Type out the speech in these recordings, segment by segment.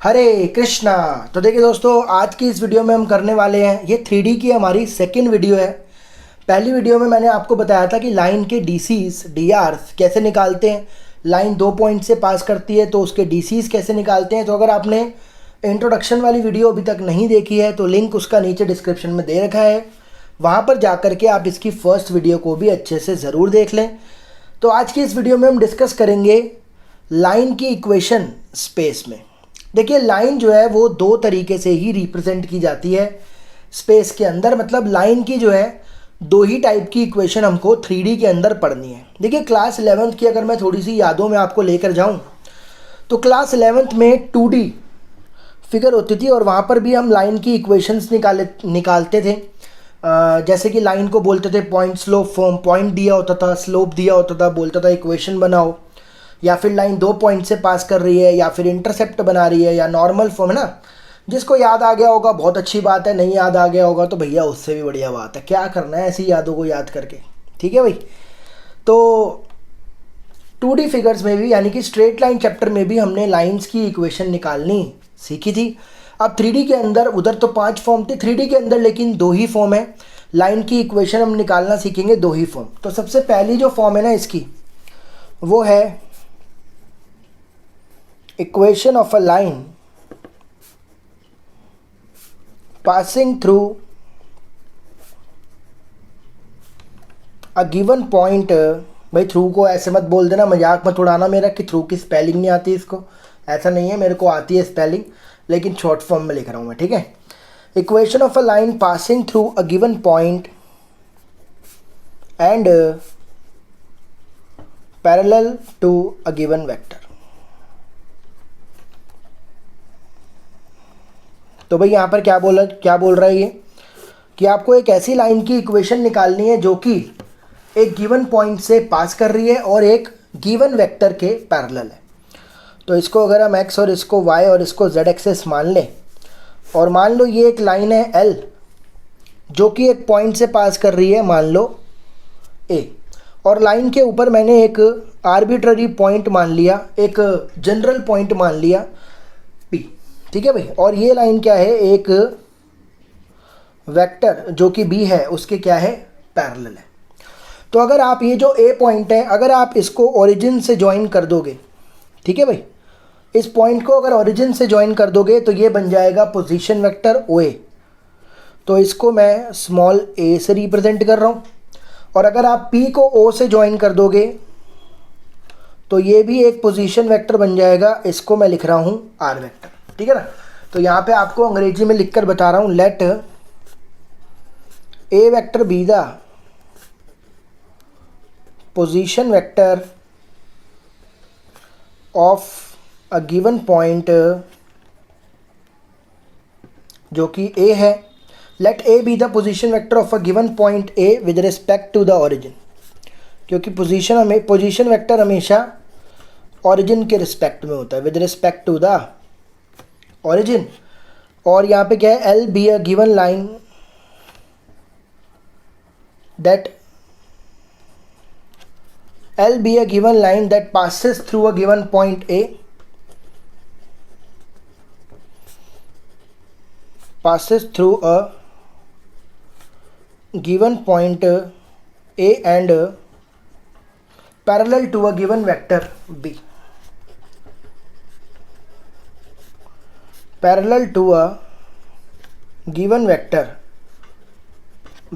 हरे कृष्णा। तो देखिए दोस्तों, आज की इस वीडियो में हम करने वाले हैं, ये 3D की हमारी सेकंड वीडियो है। पहली वीडियो में मैंने आपको बताया था कि लाइन के डीसीज डीआरस कैसे निकालते हैं। लाइन 2 पॉइंट से पास करती है तो उसके डीसीज कैसे निकालते हैं। तो अगर आपने इंट्रोडक्शन वाली वीडियो अभी तक नहीं देखी है तो लिंक उसका नीचे डिस्क्रिप्शन में दे रखा है, वहाँ पर जा कर के आप इसकी फर्स्ट वीडियो को भी अच्छे से ज़रूर देख लें। तो आज की इस वीडियो में हम डिस्कस करेंगे लाइन की इक्वेशन स्पेस में। देखिए, लाइन जो है वो दो तरीके से ही रिप्रेजेंट की जाती है स्पेस के अंदर। मतलब लाइन की जो है दो ही टाइप की इक्वेशन हमको 3D के अंदर पढ़नी है। देखिए, क्लास 11th की अगर मैं थोड़ी सी यादों में आपको लेकर जाऊं तो क्लास 11th में 2D फिगर होती थी और वहाँ पर भी हम लाइन की इक्वेशंस निकालते थे। जैसे कि लाइन को बोलते थे पॉइंट स्लोप फॉर्म, पॉइंट दिया होता था, स्लोप दिया होता था, बोलता था इक्वेशन बनाओ, या फिर लाइन 2 पॉइंट से पास कर रही है, या फिर इंटरसेप्ट बना रही है, या नॉर्मल फॉर्म है ना। जिसको याद आ गया होगा बहुत अच्छी बात है, नहीं याद आ गया होगा तो भैया उससे भी बढ़िया बात है। क्या करना है ऐसी यादों को याद करके, ठीक है भाई। तो 2D फिगर्स में भी यानी कि स्ट्रेट लाइन चैप्टर में भी हमने लाइंस की इक्वेशन निकालनी सीखी थी। अब 3D के अंदर, उधर तो 5 फॉर्म थे, 3D के अंदर लेकिन 2 ही फॉर्म है। लाइन की इक्वेशन हम निकालना सीखेंगे 2 ही फॉर्म। तो सबसे पहली जो फॉर्म है ना इसकी, वो है equation of a line passing through a given point। भाई थ्रू को ऐसे मत बोल देना, मजाक मत उड़ाना मेरा कि थ्रू की स्पेलिंग नहीं आती इसको। ऐसा नहीं है, मेरे को आती है स्पेलिंग, लेकिन शॉर्ट फॉर्म में लिख रहा हूँ मैं, ठीक है। Equation of a line passing through a given point and parallel to a given vector. तो भाई यहाँ पर क्या बोल रहा है ये कि आपको एक ऐसी लाइन की इक्वेशन निकालनी है जो कि एक गिवन पॉइंट से पास कर रही है और एक गिवन वेक्टर के पैरेलल है। तो इसको अगर हम x और इसको y और इसको z एक्सेस मान लें, और मान लो ये एक लाइन है L जो कि एक पॉइंट से पास कर रही है, मान लो A, और लाइन के ऊपर मैंने एक आर्बिट्ररी पॉइंट मान लिया, एक जनरल पॉइंट मान लिया P, ठीक है भाई। और ये लाइन क्या है, एक वेक्टर जो कि B है उसके क्या है, पैरेलल है। तो अगर आप ये जो A पॉइंट है, अगर आप इसको ओरिजिन से ज्वाइन कर दोगे, ठीक है भाई, इस पॉइंट को अगर ओरिजिन से ज्वाइन कर दोगे तो ये बन जाएगा पोजीशन वेक्टर OA। तो इसको मैं स्मॉल a से रिप्रेजेंट कर रहा हूँ। और अगर आप P को O से ज्वाइन कर दोगे तो ये भी एक पोजीशन वेक्टर बन जाएगा, इसको मैं लिख रहा हूँ R वेक्टर, ठीक है ना। तो यहाँ पे आपको अंग्रेजी में लिखकर बता रहा हूँ, let A vector be the position vector of a given point जो कि A है। Let A be the position vector of a given point A with respect to the origin, क्योंकि पोजीशन वेक्टर हमेशा ओरिजिन के respect में होता है, with respect to the origin. और यहाँ पे क्या है, L be a given line that L be a given line that passes through a given point A, passes through a given point A and parallel to a given vector B, parallel to a given vector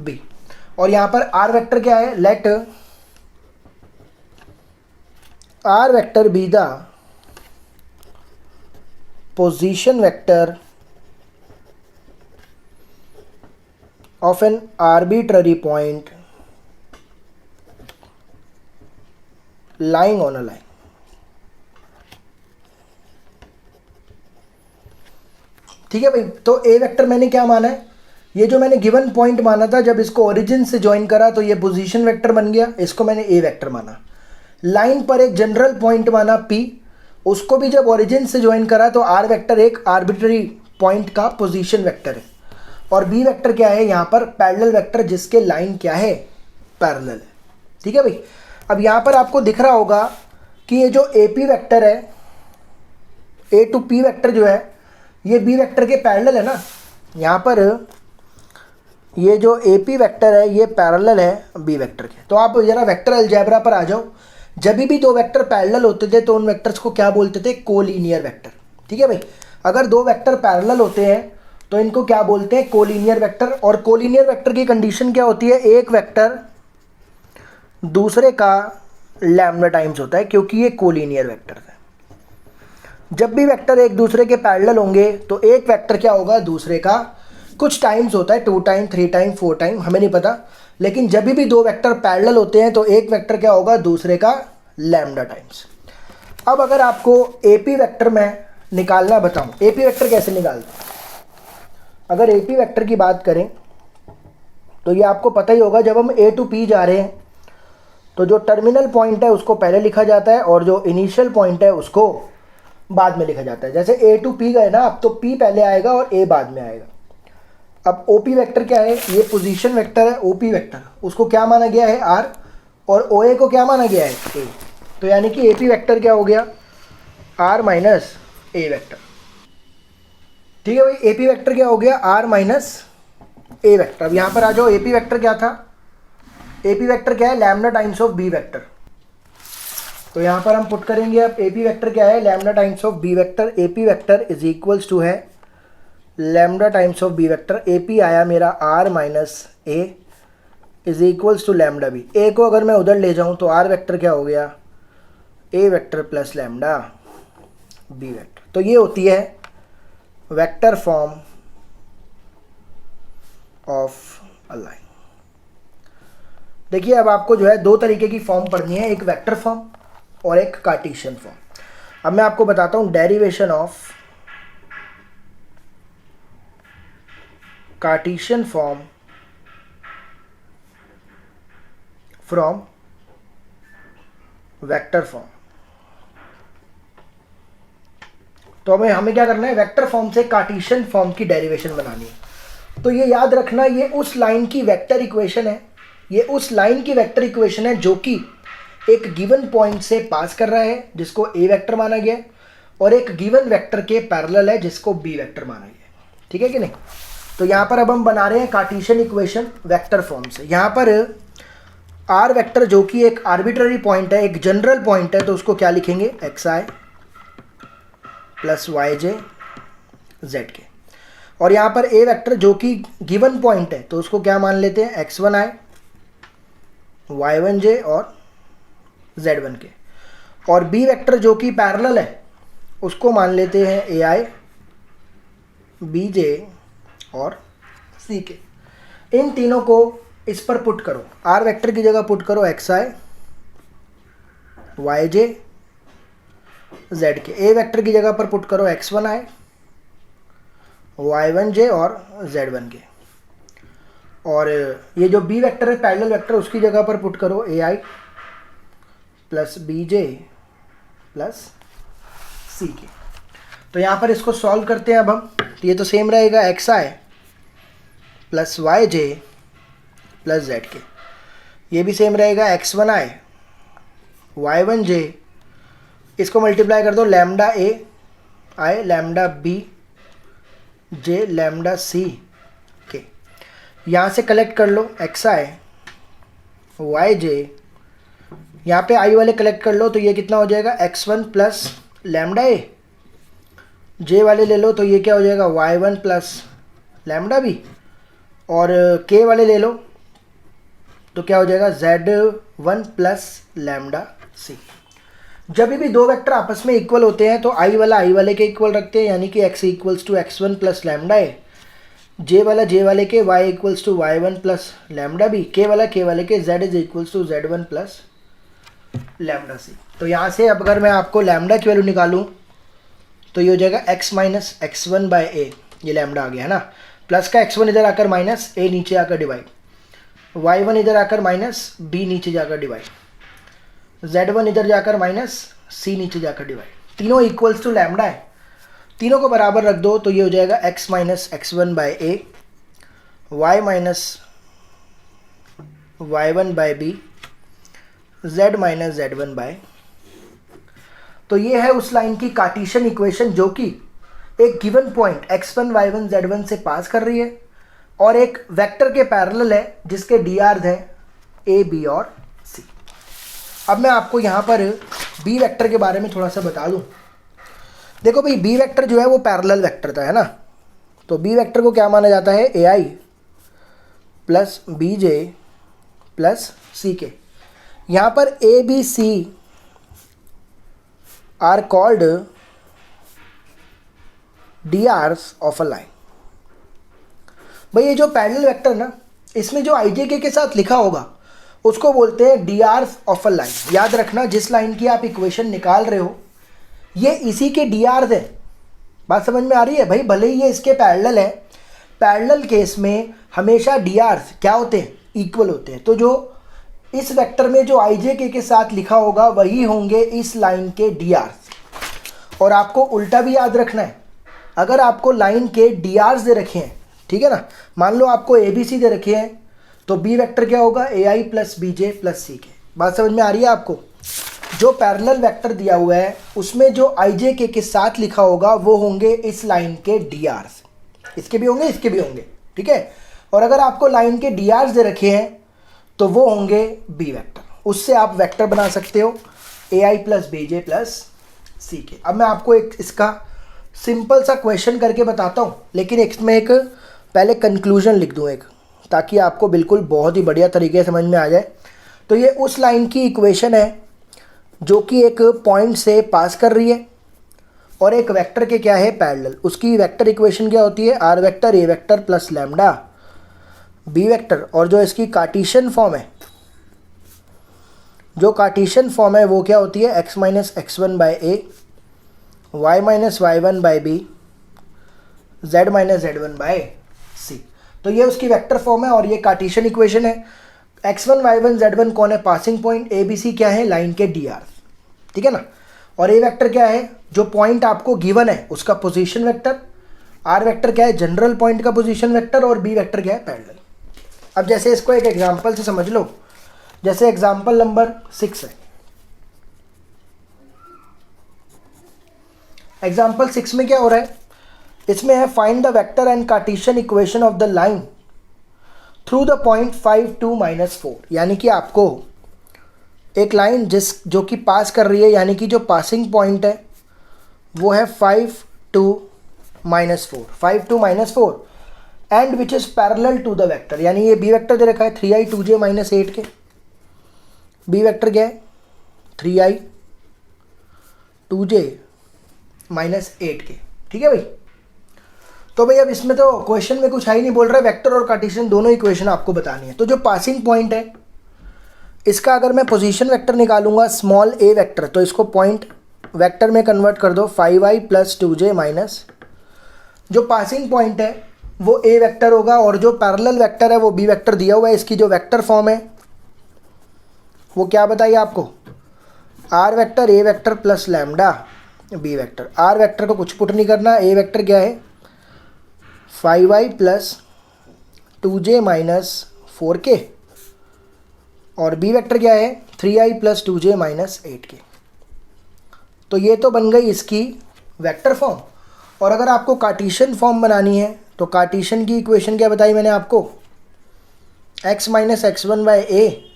B। और यहाँ पर R vector क्या है, late R vector be the position vector of an arbitrary point lying on a line। ठीक है भाई। तो A vector मैंने क्या माना है, ये जो मैंने गिवन पॉइंट माना था, जब इसको ओरिजिन से ज्वाइन करा तो ये पोजीशन वेक्टर बन गया, इसको मैंने A वेक्टर माना। लाइन पर एक जनरल पॉइंट माना P, उसको भी जब ओरिजिन से ज्वाइन करा तो R वेक्टर एक आर्बिट्ररी पॉइंट का पोजीशन वेक्टर है। और B वेक्टर क्या है, यहाँ पर पैरेलल वेक्टर जिसके लाइन क्या है, पैरेलल है, ठीक है भाई। अब यहाँ पर आपको दिख रहा होगा कि ये जो AP वेक्टर है, A टू P वेक्टर जो है ये बी वेक्टर के पैरेलल है ना, यहाँ पर ये जो ए पी वेक्टर है ये पैरेलल है बी वेक्टर के। तो आप ज़रा वेक्टर अलजेब्रा पर आ जाओ। जब भी दो वेक्टर पैरेलल होते थे तो उन वेक्टर्स को क्या बोलते थे? Collinear vector. ठीक है भाई, अगर दो वेक्टर पैरेलल होते हैं तो इनको क्या बोलते हैं? Collinear vector. और कोलिनियर वेक्टर की कंडीशन क्या होती है? एक वेक्टर दूसरे का लैम्डा टाइम्स होता है, क्योंकि ये कोलिनियर वेक्टर है। जब भी वेक्टर एक दूसरे के पैरेलल होंगे तो एक वेक्टर क्या होगा? दूसरे का कुछ टाइम्स होता है, 2 टाइम 3 टाइम 4 टाइम, हमें नहीं पता। लेकिन जब भी दो वेक्टर पैरेलल होते हैं तो एक वेक्टर क्या होगा? दूसरे का लैम्डा टाइम्स। अब अगर आपको एपी वेक्टर में निकालना बताऊं, एपी वेक्टर कैसे निकालते हैं? अगर एपी वेक्टर की बात करें तो ये आपको पता ही होगा, जब हम ए टू पी जा रहे हैं तो जो टर्मिनल पॉइंट है उसको पहले लिखा जाता है और जो इनिशियल पॉइंट है उसको बाद में लिखा जाता है। जैसे ए टू पी गए ना, अब तो पी पहले आएगा और ए बाद में आएगा। अब ओपी वेक्टर क्या है? ये पोजीशन वेक्टर है ओपी वेक्टर, उसको क्या माना गया है? आर, और ओ ए को क्या माना गया है? ए। तो यानी कि एपी वेक्टर क्या हो गया? R minus A vector. ठीक है भाई, एपी वेक्टर क्या हो गया? R minus A vector. अब यहाँ पर आ जाओ, एपी वेक्टर क्या था? एपी वेक्टर क्या है? Lambda times of B vector. तो यहाँ पर हम पुट करेंगे, अब एपी वेक्टर क्या है? Lambda times of B vector. AP vector is equals to है lambda times of B vector. AP आया मेरा R minus A is equals to lambda B. A को अगर मैं उधर ले जाऊँ तो आर वेक्टर क्या हो गया? A vector plus lambda B vector. तो ये होती है vector form of a line. देखिए, अब आपको जो है दो तरीके की फॉर्म पढ़नी है, एक वेक्टर फॉर्म और एक कार्टेशियन फॉर्म। अब मैं आपको बताता हूँ derivation of Cartesian form from vector form. तो हमें क्या करना है? वेक्टर फॉर्म से कार्टेशियन फॉर्म की डेरिवेशन बनानी है। तो ये याद रखना, ये उस लाइन की वेक्टर इक्वेशन है, ये उस लाइन की वेक्टर इक्वेशन है जो कि एक गिवन पॉइंट से पास कर रहा है जिसको ए वेक्टर माना गया है, और एक गिवन वेक्टर के पैरेलल है जिसको बी वेक्टर माना गया है। ठीक है कि नहीं? तो यहाँ पर अब हम बना रहे हैं कार्टेशियन इक्वेशन वेक्टर फॉर्म से। यहाँ पर आर वेक्टर जो कि एक आर्बिट्ररी पॉइंट है, एक जनरल पॉइंट है, तो उसको क्या लिखेंगे? एक्स आई प्लस वाई जे जेड के। और यहाँ पर ए वेक्टर जो कि गिवन पॉइंट है तो उसको क्या मान लेते हैं? एक्स वन आई वाई वन जे और जेड वन के। और बी वेक्टर जो कि पैरेलल है उसको मान लेते हैं ए आई बी जे और सी के। इन तीनों को इस पर पुट करो। आर वेक्टर की जगह पुट करो एक्स आई वाई जे जेड के। ए वेक्टर की जगह पर पुट करो एक्स वन आई वाई वन जे और जेड वन के। और ये जो बी वेक्टर है पैरेलल वेक्टर, उसकी जगह पर पुट करो ए आई प्लस बी जे प्लस सी के। तो यहाँ पर इसको सॉल्व करते हैं अब हम। तो ये तो सेम रहेगा, एक्स आई प्लस वाई जे प्लस जेड के। ये भी सेम रहेगा, एक्स वन आई वाई वन जे, इसको मल्टीप्लाई कर दो लैम्डा ए आई लैम्डा बी जे लैम्डा सी के। यहाँ से कलेक्ट कर लो एक्स आई वाई जे, यहाँ पे आई वाले कलेक्ट कर लो तो ये कितना हो जाएगा? X one plus lambda A. J वाले ले लो तो ये क्या हो जाएगा? Y one plus lambda B. और के वाले ले लो तो क्या हो जाएगा? Z one plus lambda C. जब भी दो वेक्टर आपस में इक्वल होते हैं तो आई वाले के इक्वल रखते हैं, यानी कि X equals to X one plus lambda A, J वाले के Y equals to Y one plus lambda B, K वाले के Z is equals to Z one plus lambda C. तो यहाँ से अब अगर मैं आपको लैम्डा की वैल्यू निकालूं तो ये हो जाएगा X minus X one by A, ये लैम्डा आ गया है ना, प्लस का एक्स वन इधर आकर माइनस ए नीचे आकर डिवाइड, वाई वन इधर आकर माइनस बी नीचे जाकर डिवाइड, जेड वन इधर जाकर माइनस सी नीचे जाकर डिवाइड। तीनों इक्वल्स टू लैम्डा है, तीनों को बराबर रख दो तो ये हो जाएगा X minus X one by A, Y minus Y one by B, z minus Z one by. तो ये है उस लाइन की कार्टेशियन इक्वेशन जो कि एक given point x1 y1 z1 से पास कर रही है और एक वेक्टर के पैरेलल है जिसके dr हैं a b और c। अब मैं आपको यहाँ पर b वेक्टर के बारे में थोड़ा सा बता दूँ। देखो भाई b वेक्टर जो है वो पैरेलल वेक्टर था, है ना। तो b वेक्टर को क्या माना जाता है, ai plus bj plus ck। यहाँ पर a b c are called drs of a line. भाई ये जो पैरेलल वेक्टर ना, इसमें जो ijk के साथ लिखा होगा उसको बोलते हैं drs ऑफ अ लाइन। याद रखना, जिस लाइन की आप इक्वेशन निकाल रहे हो ये इसी के drs है। बात समझ में आ रही है भाई। भले ही ये इसके पैरेलल है, पैरेलल केस में हमेशा drs क्या होते हैं, इक्वल होते हैं। तो जो इस वेक्टर में जो ijk के साथ लिखा होगा वही होंगे इस लाइन के drs। और आपको उल्टा भी याद रखना है, अगर आपको लाइन के drs दे रखे हैं, ठीक है ना, मान लो आपको abc दे रखे हैं, तो b वेक्टर क्या होगा, ai plus bj plus ck। बात समझ में आ रही है आपको। जो पैरेलल वेक्टर दिया हुआ है उसमें जो ijk के साथ लिखा होगा वो होंगे इस लाइन के drs। इसके भी होंगे, इसके भी होंगे, ठीक है। और अगर आपको लाइन के drs दे रखे हैं तो वो होंगे b वेक्टर। उससे आप वेक्टर बना सकते हो ai plus bj plus ck। अब मैं आपको एक इसका सिंपल सा क्वेश्चन करके बताता हूँ, लेकिन इसमें एक पहले कंक्लूजन लिख दूँ एक, ताकि आपको बिल्कुल बहुत ही बढ़िया तरीके से समझ में आ जाए। तो ये उस लाइन की इक्वेशन है जो कि एक पॉइंट से पास कर रही है और एक वेक्टर के क्या है, पैरेलल। उसकी वेक्टर इक्वेशन क्या होती है, R vector A vector plus lambda B vector. और जो इसकी कार्टेशियन फॉर्म है, जो कार्टेशियन फॉर्म है वो क्या होती है, x minus x1 by A, y minus y1 by B, z minus z1 by C. तो ये उसकी वेक्टर फॉर्म है और ये कार्टेशियन इक्वेशन है। x1 y1 z1 कौन है, passing point, A B C क्या है, लाइन के dr, ठीक है ना। और ए वेक्टर क्या है, जो पॉइंट आपको गिवन है उसका पोजीशन वेक्टर, आर वेक्टर क्या है, जनरल पॉइंट का पोजीशन वेक्टर, और बी वेक्टर क्या है, पैरेलल। अब जैसे इसको एक एग्जांपल से समझ लो, जैसे एग्जांपल नंबर 6 है। एग्जांपल 6 में क्या हो रहा है, इसमें है find the vector and Cartesian equation of the line through the point 5 2 minus 4। यानी कि आपको एक लाइन जो कि पास कर रही है, यानी कि जो पासिंग पॉइंट है वो है 5 2 minus 4, 5 2 minus 4, and which is parallel to the vector. यानी ये बी वेक्टर दे रखा है 3i 2j माइनस 8 के। बी वेक्टर क्या है, 3i 2j माइनस 8 के, ठीक है भाई। तो भाई अब इसमें तो क्वेश्चन में कुछ है ही नहीं, बोल रहा है वेक्टर और कार्टेशियन दोनों इक्वेशन आपको बतानी है। तो जो पासिंग पॉइंट है इसका अगर मैं पोजीशन वेक्टर निकालूंगा स्मॉल a वेक्टर, तो इसको पॉइंट वेक्टर में कन्वर्ट कर दो, 5i प्लस 2j माइनस, जो पासिंग पॉइंट है वो a वेक्टर होगा और जो पैरेलल वेक्टर है वो b वेक्टर दिया हुआ है। इसकी जो वेक्टर फॉर्म है वो क्या बताइए आपको, r vector a vector plus lambda b vector. r vector को कुछ पुट नहीं करना, a वेक्टर क्या है 5i plus 2j minus 4k, और b वेक्टर क्या है 3i plus 2j minus 8k। तो ये तो बन गई इसकी वेक्टर फॉर्म। और अगर आपको कार्टेशियन फॉर्म बनानी है तो कार्टेशियन की इक्वेशन क्या बताई मैंने आपको, x minus x1 by A,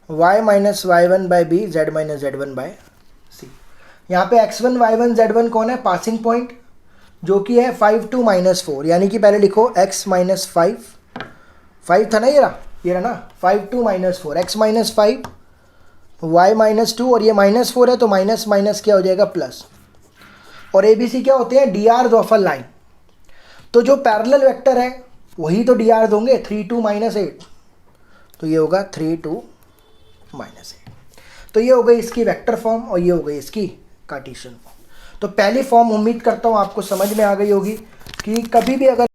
y minus y1 by B, z minus z1 by C. यहाँ पे x1 y1 z1 कौन है, पासिंग पॉइंट, जो कि है 5 2 माइनस 4। यानी कि पहले लिखो x माइनस 5 था ना, ये रहा ना 5 2 minus 4, x minus 5 y minus 2, और ये माइनस 4 है तो माइनस माइनस क्या हो जाएगा, प्लस। और ए बी सी क्या होते हैं, drs ऑफ अ लाइन। तो जो पैरेलल वेक्टर है वही तो drs होंगे, 3 2 माइनस 8, तो ये होगा 3 2 माइनस 8। तो ये हो गई इसकी वेक्टर फॉर्म और ये हो गई इसकी कार्टेशियन फॉर्म। तो पहली फॉर्म उम्मीद करता हूँ आपको समझ में आ गई होगी कि कभी भी अगर